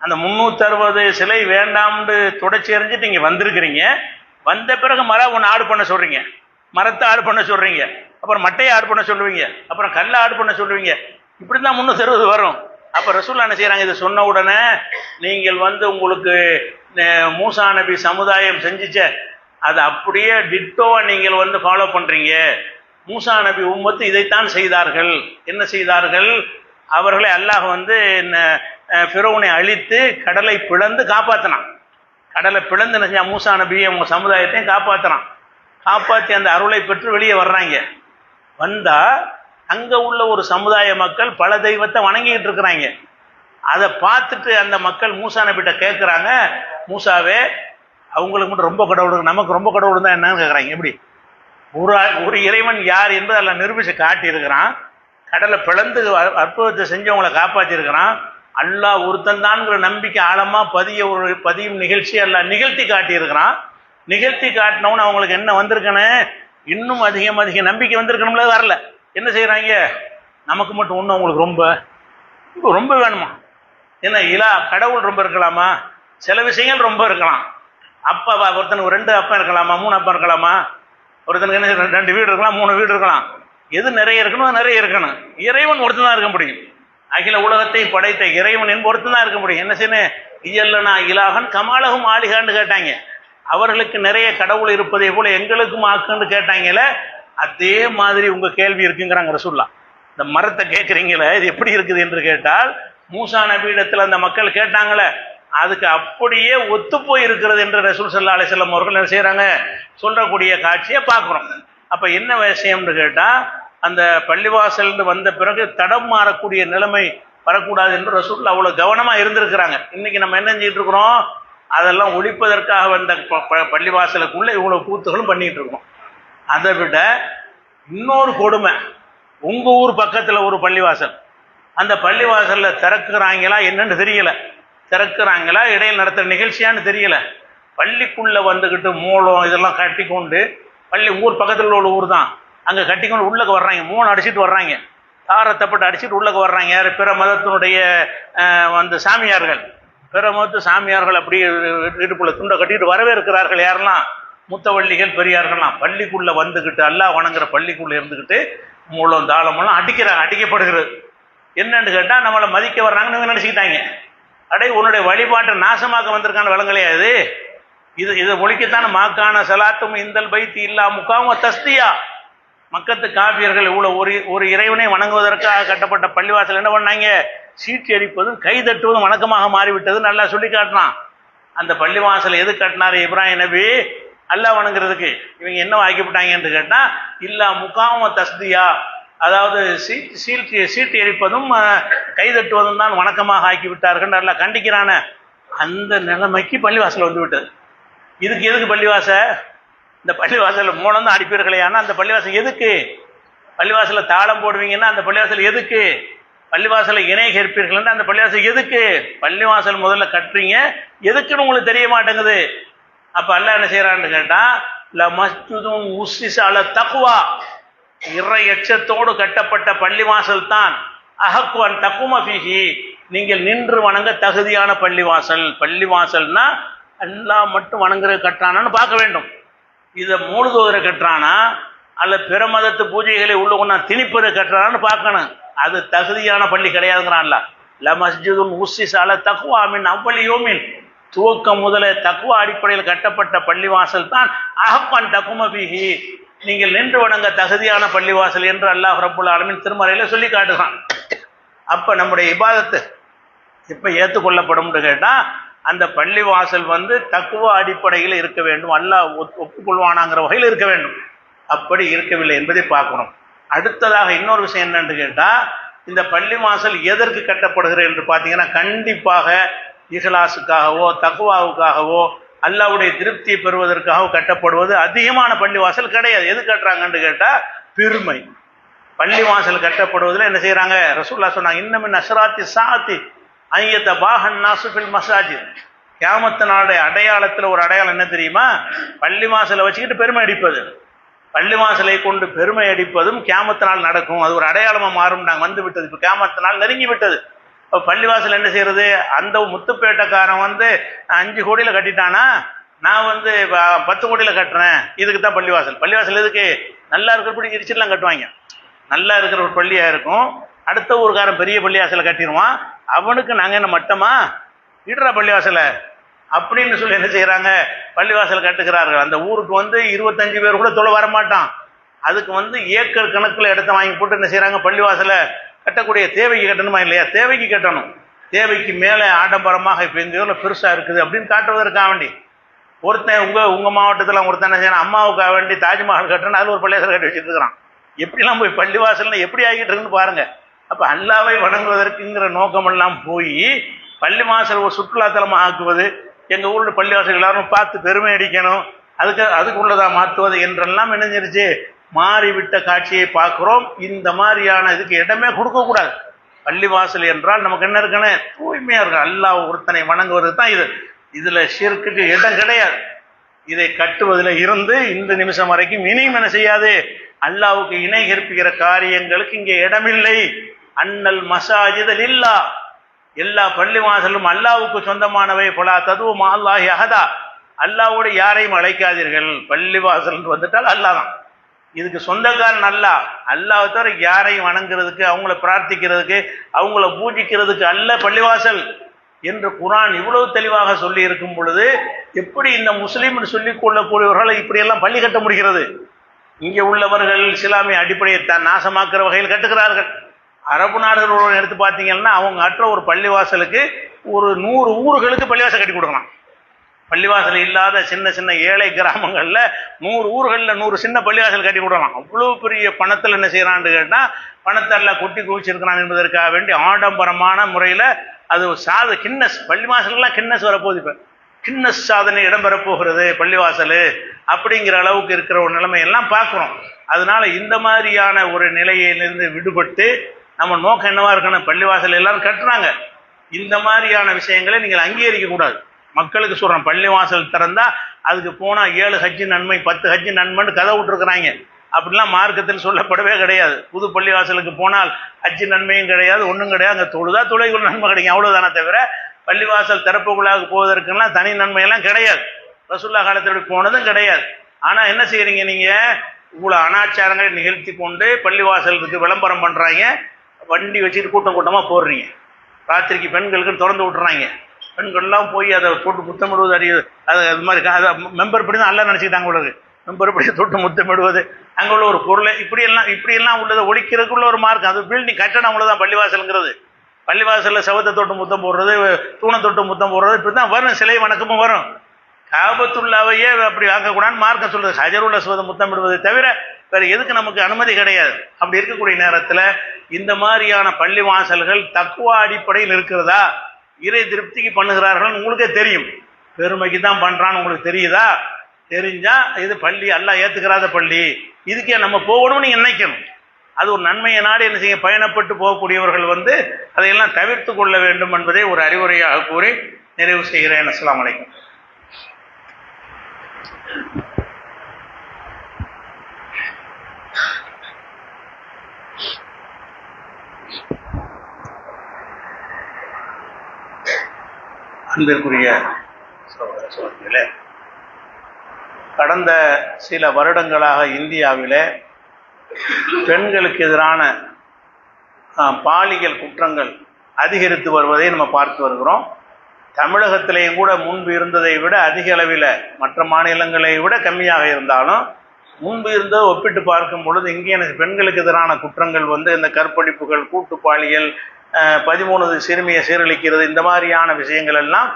அந்த 360 சிலை வேண்டாம்னு தொடச்சி எறிஞ்சிட்டு இங்கே வந்திருக்கிறீங்க. வந்த பிறகு மரம் ஒன்று ஆடு பண்ண சொல்கிறீங்க, மரத்தை ஆடு பண்ண சொல்கிறீங்க, அப்புறம் மட்டையை ஆடு பண்ண சொல்லுவீங்க, அப்புறம் கல்லை ஆடு பண்ண சொல்லுவீங்க. இப்படி தான் 360 வரும். அப்போ ரசூல்லா என்ன செய்கிறாங்க? இது சொன்ன உடனே நீங்கள் வந்து உங்களுக்கு மூசா நபி சமுதாயம் செஞ்சிச்ச அதை அப்படியே டிட்டோவை நீங்கள் வந்து ஃபாலோ பண்ணுறீங்க. மூசா நபி உம்மத்து இதைத்தான் செய்தார்கள். என்ன செய்தார்கள்? அவர்களை அல்லாஹ் வந்து ஃபிரௌனை அழித்து கடலை பிளந்து காப்பாற்றினான். கடலை பிளந்து என்ன மூசா நபியை அவங்க சமுதாயத்தையும் காப்பாற்றினான். காப்பாற்றி அந்த அருளை பெற்று வெளியே வர்றாங்க. வந்தால் அங்கே உள்ள ஒரு சமுதாய மக்கள் பல தெய்வத்தை வணங்கிக்கிட்டு இருக்கிறாங்க. அதை பார்த்துட்டு அந்த மக்கள் மூசா நபிட்ட கேட்குறாங்க, மூசாவே, அவங்களுக்கு மட்டும் ரொம்ப கடவுள், நமக்கு ரொம்ப கடவுள் தான் என்னன்னு கேட்குறாங்க. எப்படி? ஒரு இறைவன் யார் என்று அதில் நிரூபித்து காட்டியிருக்கிறான். கடலை பிளந்து அற்புதத்தை செஞ்சவங்களை காப்பாற்றியிருக்கிறான். அல்லாஹ் ஒருத்தன் தான்ங்கிற நம்பிக்கை ஆழமாக பதியும் நிகழ்ச்சி எல்லாம் நிகழ்த்தி காட்டியிருக்கிறான். நிகழ்த்தி காட்டினவன்னு அவங்களுக்கு என்ன வந்திருக்கணும்? இன்னும் அதிக நம்பிக்கை வந்திருக்கணும்ல. வரல. என்ன செய்கிறாங்க? நமக்கு மட்டும் ஒன்று, அவங்களுக்கு ரொம்ப ரொம்ப வேணுமா? என்ன கடவுள் ரொம்ப இருக்கலாமா? சில விஷயங்கள் ரொம்ப இருக்கலாம். அப்பா ஒருத்தனுக்கு 2 அப்பா இருக்கலாமா? 3 அப்பா இருக்கலாமா? ஒருத்தனுக்கு என்ன 2 வீடு இருக்கலாம், 3 வீடு இருக்கலாம். எது நிறைய இருக்கணும்? நிறைய இருக்கணும். இறைவன் ஒருத்தன் தான் இருக்க முடியும். அகில உலகத்தை படைத்த இறைவன் என்பது ஒருத்தன் தான் இருக்க முடியும். என்ன செய்யணும்? இயல்லனா இலாகன் கமாலகும் ஆலிகான்னு கேட்டாங்க. அவர்களுக்கு நிறைய கடவுள் இருப்பதை போல எங்களுக்கும் ஆக்குன்னு கேட்டாங்கல்ல, அதே மாதிரி உங்க கேள்வி இருக்குங்கிறாங்க ரசூலுல்லாஹ். இந்த மரத்தை கேட்குறீங்களே, இது எப்படி இருக்குது என்று கேட்டால், மூசா நபியிடத்தில் அந்த மக்கள் கேட்டாங்களே, அதுக்கு அப்படியே ஒத்து போய் இருக்கிறது என்று ரசூல் ஸல்லல்லாஹு அலைஹி வஸல்லம் அவர்கள் என்ன செய்யறாங்க? சொல்லக்கூடிய காட்சியை பார்க்குறோம். அப்ப என்ன விஷயம்னு கேட்டா, அந்த பள்ளிவாசல் வந்த பிறகு தடம் மாறக்கூடிய நிலைமை வரக்கூடாது என்று ரசூல் அவ்வளவு கவனமா இருந்திருக்கிறாங்க. இன்னைக்கு நம்ம என்ன செஞ்சிட்டு இருக்கிறோம்? அதெல்லாம் ஒழிப்பதற்காக வந்த பள்ளிவாசலுக்குள்ள இவ்வளவு கூத்துகளும் பண்ணிட்டு இருக்கோம். அதை விட இன்னொரு கொடுமை, உங்க ஊர் பக்கத்துல ஒரு பள்ளிவாசல், அந்த பள்ளிவாசல்ல திறக்குறாங்களா என்னன்னு தெரியல, திறக்குறாங்களா இடையில் நடத்துற நிகழ்ச்சியான்னு தெரியல, பள்ளிக்குள்ள வந்துகிட்டு மூலம் இதெல்லாம் கட்டி கொண்டு, ஊர் பக்கத்தில் உள்ள ஊர் தான், அங்கே கட்டிக்கொண்டு உள்ளக்கு வர்றாங்க, 3 அடிச்சுட்டு வர்றாங்க, தாரத்தப்பட்டு அடிச்சுட்டு உள்ளக்கு வர்றாங்க. யார்? பிற மதத்தினுடைய சாமியார்கள், பிற மதத்து சாமியார்கள் அப்படியே இடுப்புல துண்டை கட்டிட்டு வரவே இருக்கிறார்கள். யாரெல்லாம்? முத்தவள்ளிகள், பெரியார்கள்லாம் பள்ளிக்குள்ள வந்துக்கிட்டு, அல்லாஹ் வணங்குற பள்ளிக்குள்ள இருந்துக்கிட்டு மூலம் தாளமெல்லாம் அடிக்கப்படுகிறது. என்னன்னு கேட்டால், நம்மளை மதிக்க வர்றாங்கன்னு நினச்சிக்கிட்டாங்க. உன்னுடைய வழிபாட்டை நாசமாக்க வந்திருக்கான விலங்கலையா இதை ஒழிக்கத்தான மாக்கான சலாத்தும் இந்தல் பைத்தி இல்லா முகாம தஸ்தியா. மக்கத்து காபியர்கள் இவ்வளவு ஒரு இறைவனை வணங்குவதற்காக கட்டப்பட்ட பள்ளிவாசல் என்ன பண்ணாங்க? சீட்டி அடிப்பதும் கை தட்டுவதும் வணக்கமாக மாறிவிட்டது. நல்லா சொல்லி காட்டினான். அந்த பள்ளிவாசல் எது கட்டினாரு? இப்ராஹிம் நபி அல்லாஹ் வணங்குறதுக்கு. இவங்க என்ன ஆக்கிவிட்டாங்கன்னு கேட்டா, இல்லா முகாம தஸ்தியா, அதாவது சீட்டி அடிப்பதும் கை தட்டுவதும் தான் வணக்கமாக ஆக்கிவிட்டார்கள். நல்லா கண்டிக்கிறான அந்த நிலைமைக்கு பள்ளிவாசல் வந்து விட்டது. இதுக்கு எதுக்கு பள்ளிவாசல்? இந்த பள்ளிவாசல் மூலம் தான் அடிப்பீர்களே, ஆனால் அந்த பள்ளிவாசல் எதுக்கு? பள்ளிவாசலில் தாளம் போடுவீங்கன்னா அந்த பள்ளிவாசல் எதுக்கு? பள்ளிவாசலை இணை கேட்பீர்கள் அந்த பள்ளிவாசல் எதுக்கு? பள்ளிவாசல் முதல்ல கட்டுறீங்க, எதுக்குன்னு உங்களுக்கு தெரிய மாட்டேங்குது. அப்ப அல்லாஹ் என்ன செய்யறான்னு கேட்டா, ல மஸ்ஜிதுன் உஸ்ஸிஸ அலா தக்வா, இறை எச்சத்தோடு கட்டப்பட்ட பள்ளிவாசல் தான் அஹக்குவன் தக்கும ஃபீஹி, நீங்கள் நின்று வணங்க தகுதியான பள்ளிவாசல். பள்ளிவாசல்னா அல்லாஹ் மட்டும் வணங்குற கட்டுறானான்னு பார்க்க வேண்டும். இதை மூழுதுவரை கட்டுறானா அல்ல பிற மதத்து பூஜைகளை உள்ள ஒன்றா திணிப்பதை கட்டுறான்னு பார்க்கணும். அது தகுதியான பள்ளி கிடையாதுங்கிறான்ல. ல மஸ்ஜிதுன் உஸ்ஸிஸ அலா தக்வா மின் அவ்வளி யோமின், துவக்கம் முதல தக்வா அடிப்படையில் கட்டப்பட்ட பள்ளிவாசல் தான் அஹக்குவன் தக்கும ஃபீஹி, நீங்கள் நின்று வணங்க தகுதியான பள்ளிவாசல் என்று அல்லாஹ் ரப்புல் ஆலமீன் திருமறையில சொல்லி காட்டுகிறான். அப்ப நம்முடைய இபாதத்து எப்ப ஏற்றுக்கொள்ளப்படும் கேட்டா, அந்த பள்ளிவாசல் தக்குவா அடிப்படையில் இருக்க வேண்டும், அல்லாஹ் ஒப்புக்கொள்வானாங்கிற வகையில் இருக்க வேண்டும். அப்படி இருக்கவில்லை என்பதை பார்க்கணும். அடுத்ததாக இன்னொரு விஷயம் என்னன்னு கேட்டா, இந்த பள்ளிவாசல் எதற்கு கட்டப்படுகிறது என்று பார்த்தீங்கன்னா, கண்டிப்பாக இஹ்லாஸுக்காகவோ தக்குவாவுக்காகவோ அல்லாஹ்வுடைய திருப்தியை பெறுவதற்காக கட்டப்படுவது அதிகமான பள்ளிவாசல் கிடையாது. எது கட்டுறாங்கன்னு கேட்டா, பெருமை. பள்ளிவாசல் கட்டப்படுவதில் என்ன செய்யறாங்க? ரசூலுல்லாஹ் சொன்னாங்க, இன்னமின் அஸ்ராத்தி சாத்தி ஐயத்த பாஹன் நாசுஃபில் மசாஜித். கியாமத் நாளுடைய அடையாளத்தில் ஒரு அடையாளம் என்ன தெரியுமா? பள்ளிவாசலை வச்சுக்கிட்டு பெருமை அடிப்பது. பள்ளிவாசலை கொண்டு பெருமை அடிப்பதும் கியாமத் நாள் நடக்கும், அது ஒரு அடையாளமா மாறும். நாங்கள் வந்து விட்டது, இப்போ கியாமத் நாள் நெருங்கி விட்டது. இப்போ பள்ளிவாசல் என்ன செய்யறது? அந்த முத்துப்பேட்டைக்காரன் 5 கோடியில் கட்டிட்டானா, நான் 10 கோடியில் கட்டுறேன், இதுக்கு தான் பள்ளிவாசல். பள்ளிவாசல் எதுக்கு? நல்லா இருக்கிறபடி இடிச்சுலாம் கட்டுவாங்க. நல்லா இருக்கிற ஒரு பள்ளியா இருக்கும், அடுத்த ஊருக்காரன் பெரிய பள்ளிவாசலை கட்டிடுவான், அவனுக்கு நாங்கள் என்ன மட்டமா இடுற பள்ளிவாசலை அப்படின்னு சொல்லி என்ன செய்யறாங்க? பள்ளிவாசல் கட்டுகிறார்கள். அந்த ஊருக்கு 25 பேர் கூட தொலை வரமாட்டான். அதுக்கு ஏக்கர் கணக்கில் இடத்த வாங்கி போட்டு என்ன செய்யறாங்க? பள்ளிவாசலை கட்டக்கூடிய தேவைக்கு கட்டணுமா இல்லையா? தேவைக்கு கட்டணும். தேவைக்கு மேலே ஆடம்பரமாக இப்போ இந்த ஊரில் பெருசாக இருக்குது அப்படின்னு காட்டுவதற்காக வேண்டி ஒருத்தன் உங்க மாவட்டத்தில் ஒருத்தன் என்ன செய்யறான்? அம்மாவுக்காக வேண்டி தாஜ்மஹால் கட்டணும், அதில் ஒரு பள்ளிவாசல் கட்டி வச்சுட்டு இருக்கிறான். எப்படிலாம் போய் பள்ளிவாசல்னா எப்படி ஆகிட்டு இருக்குன்னு பாருங்க. அப்போ அல்லாவை வணங்குவதற்குங்கிற நோக்கமெல்லாம் போய் பள்ளிவாசல் ஒரு சுற்றுலாத்தலமாக ஆக்குவது, எங்கள் ஊரில் பள்ளிவாசல் எல்லாரும் பார்த்து பெருமை அடிக்கணும், அதுக்கு உள்ளதாக மாற்றுவது என்றெல்லாம் இணைஞ்சிருச்சு, மாறிவிட்ட காட்சியை பார்க்குறோம். இந்த மாதிரியான இதுக்கு இடமே கொடுக்கக்கூடாது. பள்ளிவாசல் என்றால் நமக்கு என்ன இருக்குன்னு தூய்மையாக இருக்கு, அல்லாஹ் ஒருத்தனை வணங்குவது தான் இது. இதில் ஷிர்க்குக்கு இடம் கிடையாது. இதை கட்டுவதில் இருந்து இந்த நிமிஷம் வரைக்கும் இனியும் என்ன செய்யாது? அல்லாஹ்வுக்கு இணை கற்பிக்கிற காரியங்களுக்கு இங்கே இடமில்லை. அன்னல் மசாஜித லில்லாஹ், எல்லா பள்ளிவாசலும் அல்லாஹ்வுக்கு சொந்தமானவை. பலா ததுவும் அல்லாஹி அஹதா, அல்லாஹ்வோடு யாரையும் அழைக்காதீர்கள். பள்ளிவாசல் வந்துட்டால் அல்லாஹ் தான், இதுக்கு சொந்தக்காரன் அல்லாஹ். அல்லாஹ் தவிர யாரையும் வணங்குறதுக்கு, அவங்கள பிரார்த்திக்கிறதுக்கு, அவங்கள பூஜிக்கிறதுக்கு அல்ல பள்ளிவாசல் என்று குர்ஆன் இவ்வளவு தெளிவாக சொல்லி இருக்கும் பொழுது எப்படி இந்த முஸ்லீம் சொல்லிக் கொள்ளக்கூடியவர்களை இப்படியெல்லாம் பள்ளி கட்ட முடிகிறது? இங்கே உள்ளவர்கள் இஸ்லாமிய அடிப்படையை தான் நாசமாக்குற வகையில் கட்டுகிறார்கள். அரபு நாடுகளோடு எடுத்து பார்த்தீங்கன்னா அவங்க அற்ற ஒரு பள்ளிவாசலுக்கு ஒரு 100 ஊர்களுக்கு பள்ளிவாசல் கட்டி கொடுக்கலாம். பள்ளிவாசல் இல்லாத சின்ன சின்ன ஏழை கிராமங்களில் 100 ஊர்களில் 100 சின்ன பள்ளிவாசல் கட்டி கொடுக்கலாம். அவ்வளோ பெரிய பணத்தில் என்ன செய்கிறான்னு கேட்டால் பணத்தெல்லாம் கொட்டி குவிச்சிருக்கிறான் என்பதற்காக வேண்டி ஆடம்பரமான முறையில் அது கின்னஸ் பள்ளிவாசல்லாம் கின்னஸ் வரப்போகுது. இப்போ கின்னஸ் சாதனை இடம்பெறப் போகிறது பள்ளிவாசல் அப்படிங்கிற அளவுக்கு இருக்கிற ஒரு நிலைமையெல்லாம் பார்க்குறோம். அதனால இந்த மாதிரியான ஒரு நிலையிலிருந்து விடுபட்டு நம்ம நோக்கம் என்னவா இருக்கணும்? பள்ளிவாசல் எல்லாரும் கட்டுறாங்க, இந்த மாதிரியான விஷயங்களை நீங்கள் அங்கீகரிக்க கூடாது. மக்களுக்கு சொல்கிறோம், பள்ளிவாசல் திறந்தா அதுக்கு போனால் 7 ஹஜ்ஜு நன்மை 10 ஹஜ்ஜு நன்மைன்னு கதை விட்டுருக்குறாங்க. அப்படிலாம் மார்க்கத்தில் சொல்லப்படவே கிடையாது. புது பள்ளிவாசலுக்கு போனால் ஹஜ்ஜு நன்மையும் கிடையாது, ஒன்றும் கிடையாது. அங்கே தொழுதா தொழுகைக்குள்ள நன்மை கிடைக்கும், அவ்வளோதானே தவிர பள்ளிவாசல் திறப்புக்குள்ளாக போவதற்கெல்லாம் தனி நன்மையெல்லாம் கிடையாது. ரசூலுல்லாஹ் காலத்தில் போனதும் கிடையாது. ஆனால் என்ன செய்கிறீங்க நீங்கள்? இவ்வளோ அனாச்சாரங்களை நிகழ்த்தி கொண்டு பள்ளிவாசலுக்கு விளம்பரம் பண்ணுறாங்க, வண்டி வச்சுட்டு கூட்டம் கூட்டமாக போடுறீங்க. ராத்திரிக்கு பெண்களுக்கு திறந்து விட்டுறாங்க. பெண்கள்லாம் போய் அதை தொட்டு முத்தமிடுவது அறியுது. அது மாதிரி அதை மெம்பர் படி தான் எல்லாம் நினச்சிக்கிட்டாங்க. உள்ளது மெம்பர் படி தொட்டு முத்தமிடுவது, அங்கே உள்ள ஒரு பொருளை இப்படியெல்லாம் உள்ளதை ஒழிக்கிறதுக்குள்ள ஒரு மார்க். அது பில்டிங் கட்டணம் அவ்வளோதான் பள்ளிவாசலுங்கிறது. பள்ளிவாசலில் சவத்தை தொட்டு முத்தம் போடுறது, தூணை தொட்டு முத்தம் போடுறது, இப்படி தான் வரும். சிலை வணக்கமும் வரும். காபத்துல்லாவையே அப்படி ஆக்கக்கூடாதுன்னு மார்க்கம் சொல்கிறது. ஹஜருல் அஸ்வதை முத்தமிடுவதை தவிர வேறு எதுக்கு நமக்கு அனுமதி கிடையாது. அப்படி இருக்கக்கூடிய நேரத்தில் இந்த மாதிரியான பள்ளிவாசல்கள் தக்குவா அடிப்படையில் இருக்கிறதா, இறை திருப்திக்கு பண்ணுகிறார்கள் உங்களுக்கே தெரியும். பெருமைக்கு தான் பண்ணுறான்னு உங்களுக்கு தெரியுதா? தெரிஞ்சால் இது பள்ளி அல்லாஹ் ஏற்றுக்கிறாத பள்ளி, இதுக்கே நம்ம போகணும்னு நீங்கள் நினைக்கணும். அது ஒரு நன்மையை நாடு என்ன செய்ய பயணப்பட்டு போகக்கூடியவர்கள் அதையெல்லாம் தவிர்த்து கொள்ள வேண்டும் என்பதை ஒரு அறிவுரையாக கூறி நிறைவு செய்கிறேன். அஸ்ஸலாமு அலைக்கும். அன்பிற்குரிய சகோதரர்களே, கடந்த சில வருடங்களாக இந்தியாவிலே பெண்களுக்கு எதிரான பாலியல் குற்றங்கள் அதிகரித்து வருவதை நம்ம பார்த்து வருகிறோம். தமிழகத்திலேயும் கூட முன்பு இருந்ததை விட அதிக அளவில், மற்ற மாநிலங்களை விட கம்மியாக இருந்தாலும் முன்பு இருந்ததை ஒப்பிட்டு பார்க்கும் பொழுது இங்கே பெண்களுக்கு எதிரான குற்றங்கள் இந்த கற்பழிப்புகள், கூட்டு பாலியல், 13 சிறுமியை சீரழிக்கிறது, இந்த மாதிரியான விஷயங்கள் எல்லாம்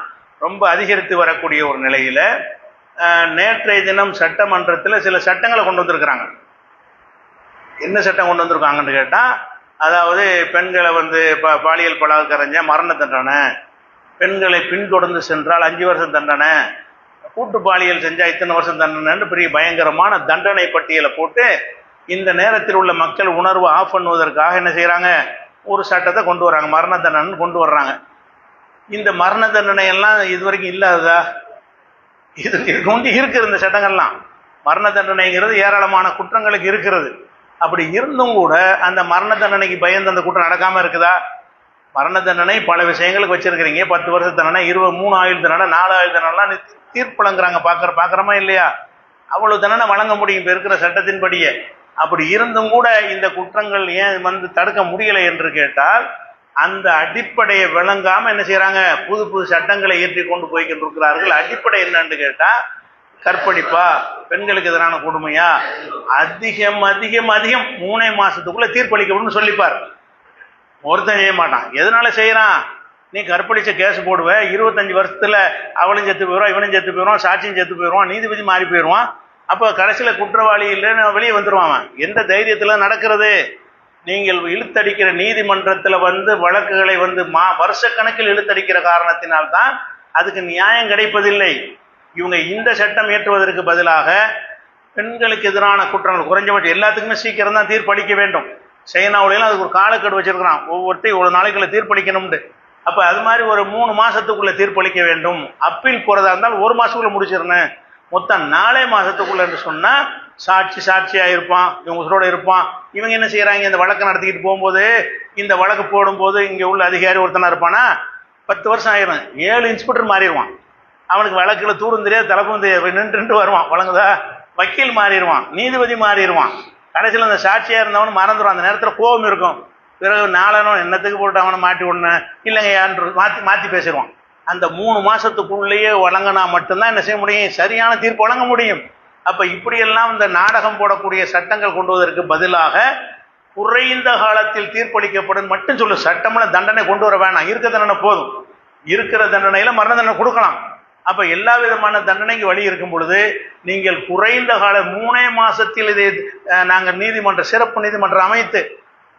ரொம்ப அதிகரித்து வரக்கூடிய ஒரு நிலையில் நேற்றைய தினம் சட்டமன்றத்தில் சில சட்டங்களை கொண்டு வந்திருக்கிறாங்க. என்ன சட்டம் கொண்டு வந்திருக்காங்கன்னு கேட்டால், அதாவது பெண்களை பாலியல் பலாத்காரஞ்ச மரண தண்டனை, பெண்களை பின்தொடர்ந்து சென்றால் 5 வருஷம் தண்டனை, கூட்டு பாலியல் செஞ்சால் இத்தனை வருஷம் தண்டனைன்னு பெரிய பயங்கரமான தண்டனை பட்டியலை போட்டு இந்த நேரத்தில் உள்ள மக்கள் உணர்வு ஆஃப் பண்ணுவதற்காக என்ன செய்கிறாங்க, ஒரு சட்டத்தை கொண்டு வர்றாங்க, மரண தண்டனை கொண்டு வர்றாங்க. இந்த மரண தண்டனை எல்லாம் இது வரைக்கும் இல்லாததா? இது இருக்கிற இந்த சட்டங்கள்லாம் மரண தண்டனைங்கிறது ஏராளமான குற்றங்களுக்கு இருக்கிறது. அப்படி இருந்தும் கூட அந்த மரண தண்டனைக்கு பயந்து அந்த குற்றம் நடக்காமல் இருக்குதா? மரண தண்டனை பல விஷயங்களுக்கு வச்சிருக்கிறீங்க. 10 வருஷ தண்டனை, 23 ஆயுள் தண்டனை, 4 ஆயுள் தண்டனைலாம் தீர்ப்பு வழங்குறாங்க. பார்க்குறோமா இல்லையா? அவ்வளவு தண்டனை வழங்க முடியும் இப்போ இருக்கிற சட்டத்தின்படியே. அப்படி இருந்தும் கூட இந்த குற்றங்கள் ஏன் தடுக்க முடியலை என்று கேட்டால், அந்த அடிப்படையை விளங்காமல் என்ன செய்கிறாங்க, புது புது சட்டங்களை ஏற்றி கொண்டு போய்கிட்டு இருக்கிறார்கள். அடிப்படை என்னன்னு கேட்டால், கற்பழிப்பா, பெண்களுக்கு எதிரான கொடுமையா, அதிகம் அதிகம் அதிகம் 3 மாதத்துக்குள்ளே தீர்ப்பளிக்கப்படும் சொல்லிப்பார். ஒருத்தன் செய்ய மாட்டான். எதனால செய்கிறான்? நீ கற்பழிச்ச கேஸ் போடுவ, 25 வருஷத்தில் அவளும் செத்து போயிடுவான், இவனும் செத்து போயிடுவான், சாட்சியும் செத்து போயிடுவான், நீதிபதி மாறி போயிடுவான். அப்போ கடைசியில் குற்றவாளி இல்லைன்னு வெளியே வந்துடுவான். எந்த தைரியத்தில் நடக்கிறது? நீங்கள் இழுத்தடிக்கிற நீதிமன்றத்தில் வழக்குகளை வருஷக்கணக்கில் இழுத்தடிக்கிற காரணத்தினால்தான் அதுக்கு நியாயம் கிடைப்பதில்லை. இவங்க இந்த சட்டம் ஏற்றுவதற்கு பதிலாக பெண்களுக்கு எதிரான குற்றங்கள் குறைஞ்சபட்சம் எல்லாத்துக்குமே சீக்கிரம் தான் தீர்ப்பளிக்க வேண்டும். சைனாவிலாம் அதுக்கு ஒரு காலக்கெடு வச்சிருக்கிறான், ஒவ்வொருத்தையும் ஒரு நாளைக்குள்ள தீர்ப்பளிக்கணும்னு. அப்போ அது மாதிரி ஒரு 3 மாதத்துக்குள்ளே தீர்ப்பளிக்க வேண்டும். அப்பீல் போகிறதா இருந்தால் 1 மாதத்துக்குள்ளே முடிச்சிடணும். மொத்தம் 4 மாதத்துக்குள்ள என்று சொன்னால் சாட்சியாக இருப்பான், இவங்க உசுரோடு இருப்பான். இவங்க என்ன செய்கிறாங்க, இந்த வழக்கை நடத்திக்கிட்டு போகும்போது இந்த வழக்கு போடும்போது இங்கே உள்ள அதிகாரி ஒருத்தனா இருப்பானா 10 வருஷம் ஆயிரும், 7 இன்ஸ்பெக்டர் மாறிடுவான். அவனுக்கு வழக்கில் தூரம் தெரியாது, தலைப்பும் தெரியாது, நின்று வருவான். வழங்குதா, வக்கீல் மாறிடுவான், நீதிபதி மாறிடுவான். கடைசியில் அந்த சாட்சியாக இருந்தவனு மறந்துடுவான். அந்த நேரத்தில் கோபம் இருக்கும். பிறகு நாளனும் என்னத்துக்கு போட்டு அவனை மாட்டி விடணும், இல்லைங்க யான்று மாற்றி பேசிடுவான். அந்த 3 மாதத்துக்குள்ளேயே வழங்கினா மட்டும்தான் என்ன செய்ய முடியும், சரியான தீர்ப்பு வழங்க முடியும். அப்போ இப்படியெல்லாம் இந்த நாடகம் போடக்கூடிய சட்டங்கள் கொண்டு வருவதற்கு பதிலாக குறைந்த காலத்தில் தீர்ப்பளிக்கப்படும் மட்டும் சொல்லு. சட்டமான தண்டனை கொண்டு வர வேணாம், இருக்க தண்டனை போதும். இருக்கிற தண்டனையில் மரண தண்டனை கொடுக்கலாம். அப்போ எல்லா விதமான தண்டனைக்கு வழி இருக்கும் பொழுது நீங்கள் குறைந்த கால 3 மாதத்தில் இதை நாங்கள் சிறப்பு நீதிமன்றம் அமைத்து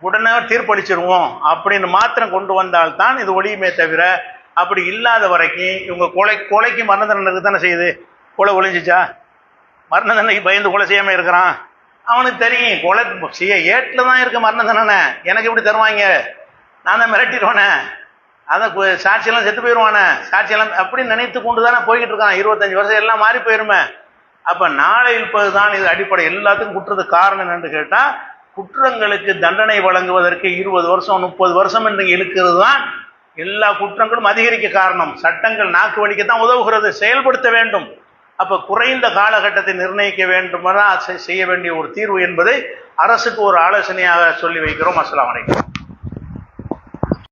உடனே தீர்ப்பளிச்சிருவோம் அப்படின்னு மாத்திரம் கொண்டு வந்தால்தான் இது ஒழியுமே தவிர, அப்படி இல்லாத வரைக்கும் இவங்க கொலைக்கு மரண தண்டனை தானே செய்யுது. கொலை ஒழிஞ்சிச்சா, மரண தண்டனைக்கு பயந்து கொலை செய்யாமல் இருக்கிறான். அவனுக்கு தெரியும் கொலை செய்ய ஏட்டில் தான் இருக்க மரண தண்டனை, எனக்கு எப்படி தருவாங்க, நான் தான் மிரட்டிடுவானே, அதை சாட்சியெல்லாம் செத்து போயிடுவானே, சாட்சியெல்லாம் அப்படின்னு நினைத்து கொண்டு தானே போய்கிட்டு இருக்கான். 25 வருஷம் எல்லாம் மாறி போயிருமே. அப்போ நாளை இருப்பது தான் இது அடிப்படை. எல்லாத்துக்கும் குற்றத்துக்கு காரணம் என்னன்னு கேட்டால், குற்றங்களுக்கு தண்டனை வழங்குவதற்கு 20 வருஷம் 30 வருஷம் என்று இழுக்கிறது தான் எல்லா குற்றங்களும் அதிகரிக்க காரணம். சட்டங்கள் நாக்கு வலிக்கத்தான் உதவுகிறது, செயல்படுத்த வேண்டும். அப்போ குறைந்த காலகட்டத்தை நிர்ணயிக்க வேண்டும் செய்ய வேண்டிய ஒரு தீர்வு என்பதை அரசுக்கு ஒரு ஆலோசனையாக சொல்லி வைக்கிறோம். அஸ்ஸலாமு அலைக்கும்.